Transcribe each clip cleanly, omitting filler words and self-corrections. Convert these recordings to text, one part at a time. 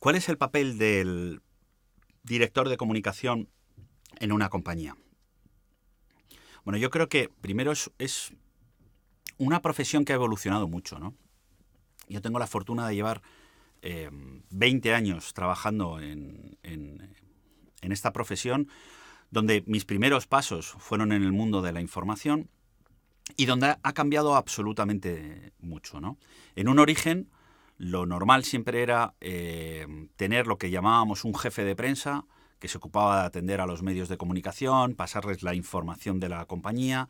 ¿Cuál es el papel del director de comunicación en una compañía? Bueno, yo creo que primero es una profesión que ha evolucionado mucho, ¿no? Yo tengo la fortuna de llevar 20 años trabajando en esta profesión, donde mis primeros pasos fueron en el mundo de la información y donde ha cambiado absolutamente mucho, ¿no? En un origen, lo normal siempre era tener lo que llamábamos un jefe de prensa, que se ocupaba de atender a los medios de comunicación, pasarles la información de la compañía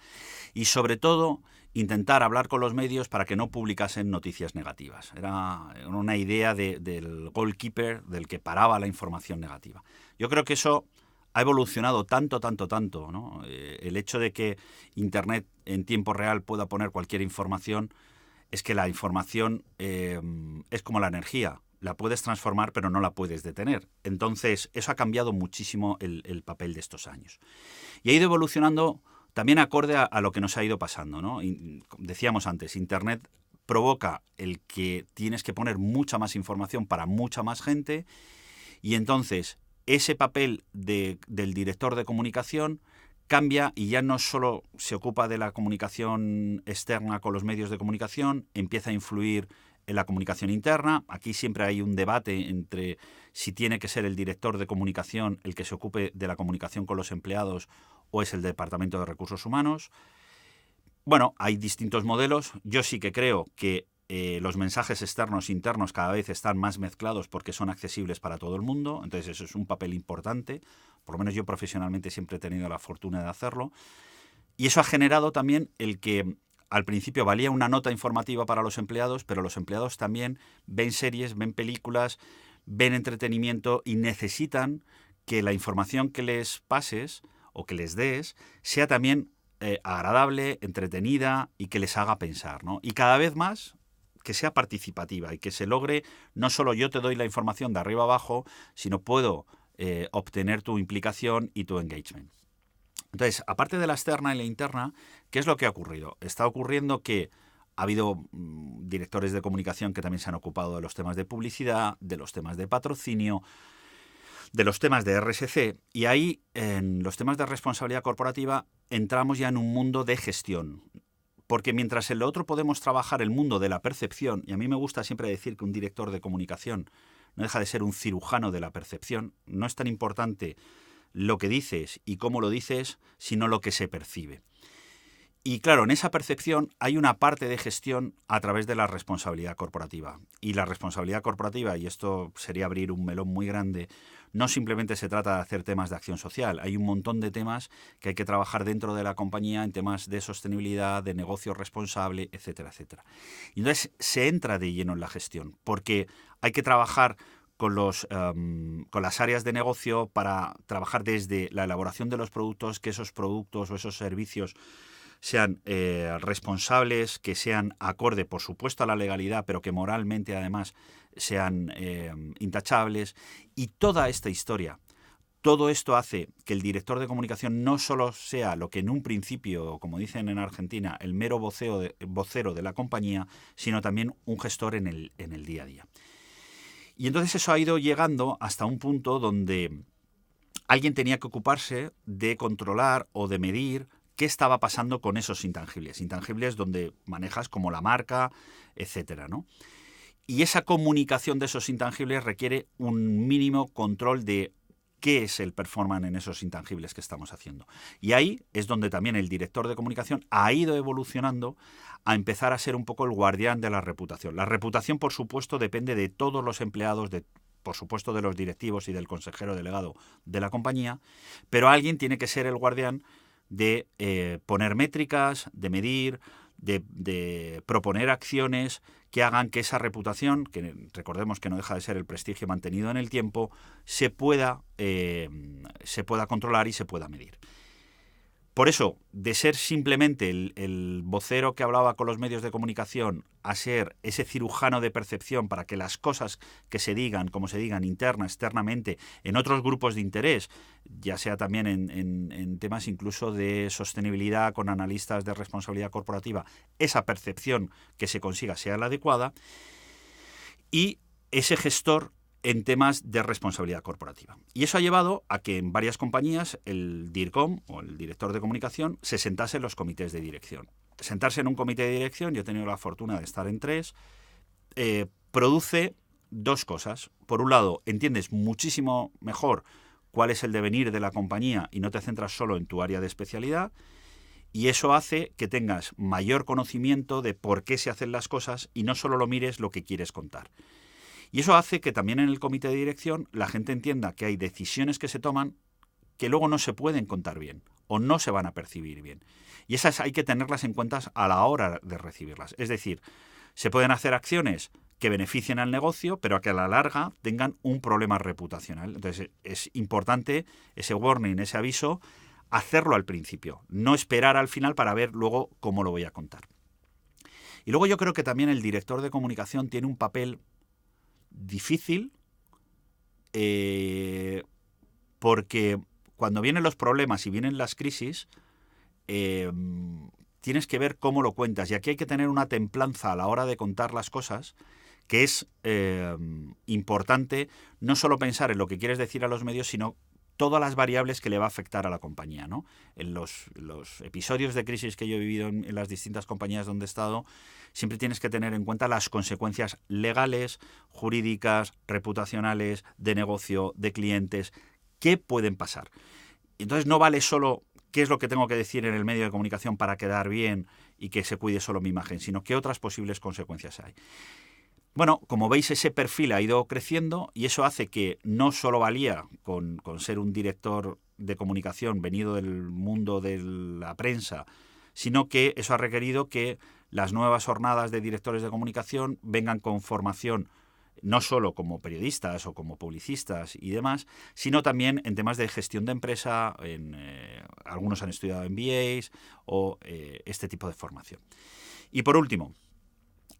y, sobre todo, intentar hablar con los medios para que no publicasen noticias negativas. Era una idea del goalkeeper, del que paraba la información negativa. Yo creo que eso ha evolucionado tanto, ¿no? El hecho de que Internet en tiempo real pueda poner cualquier información es que la información es como la energía. La puedes transformar, pero no la puedes detener. Entonces, eso ha cambiado muchísimo el papel de estos años. Y ha ido evolucionando también acorde a lo que nos ha ido pasando, ¿no? Y, decíamos antes, Internet provoca el que tienes que poner mucha más información para mucha más gente, y entonces ese papel del director de comunicación cambia y ya no solo se ocupa de la comunicación externa con los medios de comunicación, empieza a influir en la comunicación interna. Aquí siempre hay un debate entre si tiene que ser el director de comunicación el que se ocupe de la comunicación con los empleados o es el Departamento de Recursos Humanos. Bueno, hay distintos modelos. Yo sí que creo que los mensajes externos e internos cada vez están más mezclados porque son accesibles para todo el mundo. Entonces eso es un papel importante. Por lo menos yo profesionalmente siempre he tenido la fortuna de hacerlo. Y eso ha generado también el que al principio valía una nota informativa para los empleados, pero los empleados también ven series, ven películas, ven entretenimiento y necesitan que la información que les pases o que les des sea también agradable, entretenida y que les haga pensar, ¿no? Y cada vez más que sea participativa y que se logre no solo yo te doy la información de arriba abajo, sino puedo obtener tu implicación y tu engagement. Entonces, aparte de la externa y la interna, ¿qué es lo que ha ocurrido? Está ocurriendo que ha habido directores de comunicación que también se han ocupado de los temas de publicidad, de los temas de patrocinio, de los temas de RSC, y ahí, en los temas de responsabilidad corporativa, entramos ya en un mundo de gestión. Porque mientras en lo otro podemos trabajar el mundo de la percepción, y a mí me gusta siempre decir que un director de comunicación no deja de ser un cirujano de la percepción, no es tan importante lo que dices y cómo lo dices, sino lo que se percibe. Y claro, en esa percepción hay una parte de gestión a través de la responsabilidad corporativa. Y la responsabilidad corporativa, y esto sería abrir un melón muy grande, no simplemente se trata de hacer temas de acción social. Hay un montón de temas que hay que trabajar dentro de la compañía en temas de sostenibilidad, de negocio responsable, etcétera, etcétera. Y entonces se entra de lleno en la gestión, porque hay que trabajar con las áreas de negocio para trabajar desde la elaboración de los productos, que esos productos o esos servicios sean responsables, que sean acorde, por supuesto, a la legalidad, pero que moralmente, además, sean intachables. Y toda esta historia, todo esto hace que el director de comunicación no solo sea lo que en un principio, como dicen en Argentina, el mero vocero de la compañía, sino también un gestor en el día a día. Y entonces eso ha ido llegando hasta un punto donde alguien tenía que ocuparse de controlar o de medir qué estaba pasando con esos intangibles. Intangibles donde manejas como la marca, etcétera, ¿no? Y esa comunicación de esos intangibles requiere un mínimo control de qué es el performance en esos intangibles que estamos haciendo. Y ahí es donde también el director de comunicación ha ido evolucionando a empezar a ser un poco el guardián de la reputación. La reputación, por supuesto, depende de todos los empleados, por supuesto de los directivos y del consejero delegado de la compañía, pero alguien tiene que ser el guardián de poner métricas, de medir, de proponer acciones que hagan que esa reputación, que recordemos que no deja de ser el prestigio mantenido en el tiempo, se pueda controlar y se pueda medir. Por eso, de ser simplemente el vocero que hablaba con los medios de comunicación a ser ese cirujano de percepción para que las cosas que se digan, como se digan, interna, externamente, en otros grupos de interés, ya sea también en temas incluso de sostenibilidad con analistas de responsabilidad corporativa, esa percepción que se consiga sea la adecuada, y ese gestor en temas de responsabilidad corporativa. Y eso ha llevado a que en varias compañías el DIRCOM, o el director de comunicación, se sentase en los comités de dirección. Sentarse en un comité de dirección, yo he tenido la fortuna de estar en 3, produce 2 cosas. Por un lado, entiendes muchísimo mejor cuál es el devenir de la compañía y no te centras solo en tu área de especialidad, y eso hace que tengas mayor conocimiento de por qué se hacen las cosas y no solo lo mires lo que quieres contar. Y eso hace que también en el comité de dirección la gente entienda que hay decisiones que se toman que luego no se pueden contar bien o no se van a percibir bien. Y esas hay que tenerlas en cuenta a la hora de recibirlas. Es decir, se pueden hacer acciones que beneficien al negocio, pero que a la larga tengan un problema reputacional. Entonces es importante ese warning, ese aviso, hacerlo al principio, no esperar al final para ver luego cómo lo voy a contar. Y luego yo creo que también el director de comunicación tiene un papel difícil, porque cuando vienen los problemas y vienen las crisis, tienes que ver cómo lo cuentas. Y aquí hay que tener una templanza a la hora de contar las cosas, que es importante no solo pensar en lo que quieres decir a los medios, sino todas las variables que le va a afectar a la compañía, ¿no? En los episodios de crisis que yo he vivido en las distintas compañías donde he estado, siempre tienes que tener en cuenta las consecuencias legales, jurídicas, reputacionales, de negocio, de clientes, que pueden pasar. Entonces no vale solo qué es lo que tengo que decir en el medio de comunicación para quedar bien y que se cuide solo mi imagen, sino qué otras posibles consecuencias hay. Bueno, como veis, ese perfil ha ido creciendo y eso hace que no solo valía con ser un director de comunicación venido del mundo de la prensa, sino que eso ha requerido que las nuevas jornadas de directores de comunicación vengan con formación no solo como periodistas o como publicistas y demás, sino también en temas de gestión de empresa, algunos han estudiado MBAs o este tipo de formación. Y por último,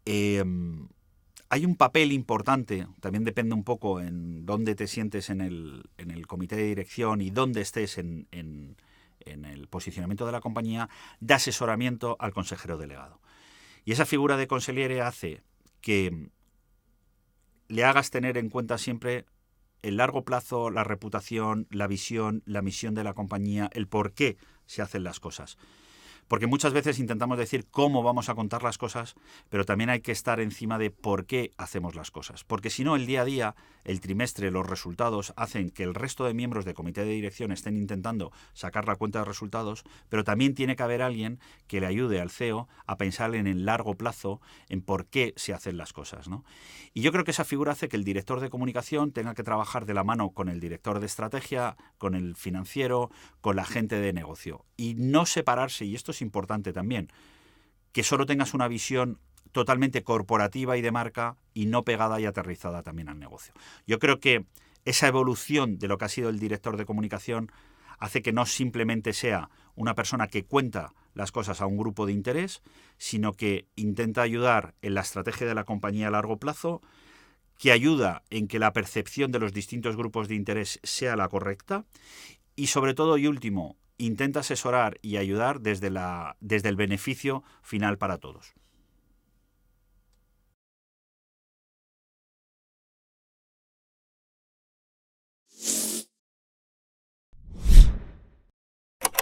hay un papel importante, también depende un poco en dónde te sientes en el comité de dirección y dónde estés en el posicionamiento de la compañía, de asesoramiento al consejero delegado. Y esa figura de conseliere hace que le hagas tener en cuenta siempre el largo plazo, la reputación, la visión, la misión de la compañía, el por qué se hacen las cosas. Porque muchas veces intentamos decir cómo vamos a contar las cosas, pero también hay que estar encima de por qué hacemos las cosas. Porque si no, el día a día, el trimestre, los resultados hacen que el resto de miembros del comité de dirección estén intentando sacar la cuenta de resultados, pero también tiene que haber alguien que le ayude al CEO a pensar en el largo plazo, en por qué se hacen las cosas, ¿no? Y yo creo que esa figura hace que el director de comunicación tenga que trabajar de la mano con el director de estrategia, con el financiero, con la gente de negocio. Y no separarse, y esto es importante también, que solo tengas una visión totalmente corporativa y de marca y no pegada y aterrizada también al negocio. Yo creo que esa evolución de lo que ha sido el director de comunicación hace que no simplemente sea una persona que cuenta las cosas a un grupo de interés, sino que intenta ayudar en la estrategia de la compañía a largo plazo, que ayuda en que la percepción de los distintos grupos de interés sea la correcta y, sobre todo y último, intenta asesorar y ayudar desde el beneficio final para todos.